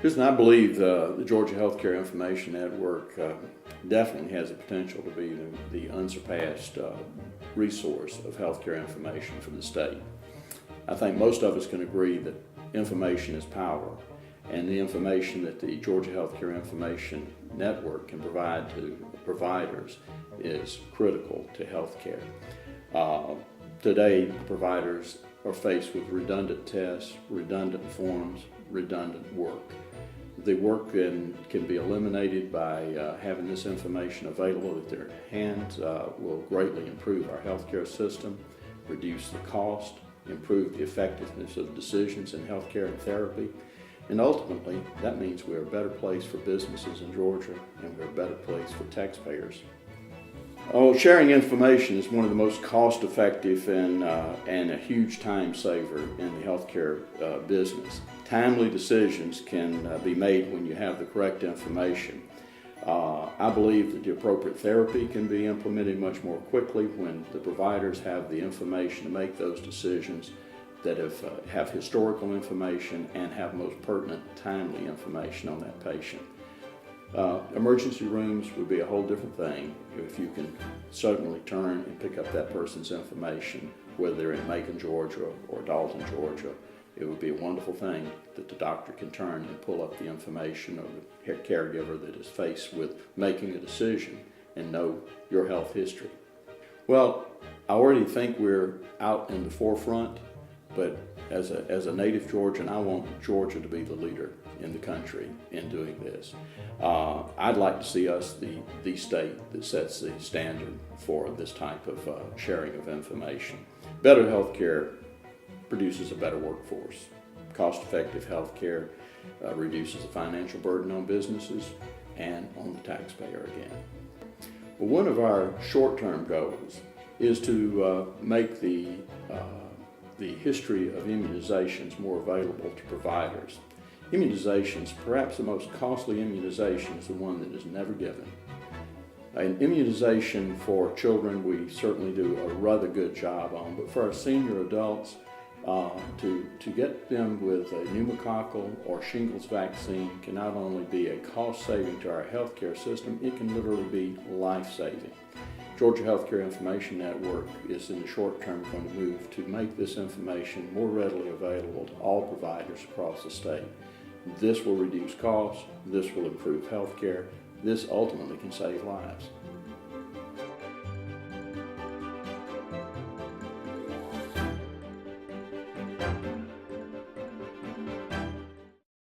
Because I believe the Georgia Healthcare Information Network definitely has the potential to be the unsurpassed resource of healthcare information for the state. I think most of us can agree that information is power, and the information that the Georgia Healthcare Information Network can provide to providers is critical to healthcare. Today, providers are faced with redundant tests, redundant forms, redundant work. The work can be eliminated by having this information available at their hands. Will greatly improve our healthcare system, reduce the cost, improve the effectiveness of decisions in healthcare and therapy, and ultimately that means we're a better place for businesses in Georgia and we're a better place for taxpayers. Sharing information is one of the most cost-effective and a huge time saver in the healthcare business. Timely decisions can be made when you have the correct information. I believe that the appropriate therapy can be implemented much more quickly when the providers have the information to make those decisions that have historical information and have most pertinent, timely information on that patient. Emergency rooms would be a whole different thing if you can certainly turn and pick up that person's information, whether they're in Macon, Georgia or Dalton, Georgia. It would be a wonderful thing that the doctor can turn and pull up the information of the caregiver that is faced with making a decision and know your health history. Well, I already think we're out in the forefront, but as a native Georgian, I want Georgia to be the leader in the country in doing this. I'd like to see us the state that sets the standard for this type of sharing of information. Better health care produces a better workforce. Cost-effective health care reduces the financial burden on businesses and on the taxpayer again. Well, one of our short-term goals is to make the history of immunizations more available to providers. Immunizations, perhaps the most costly immunization, is the one that is never given. An immunization for children we certainly do a rather good job on, but for our senior adults, to get them with a pneumococcal or shingles vaccine can not only be a cost saving to our healthcare system, it can literally be life-saving. Georgia Healthcare Information Network is in the short term going to move to make this information more readily available to all providers across the state. This will reduce costs, this will improve healthcare, this ultimately can save lives.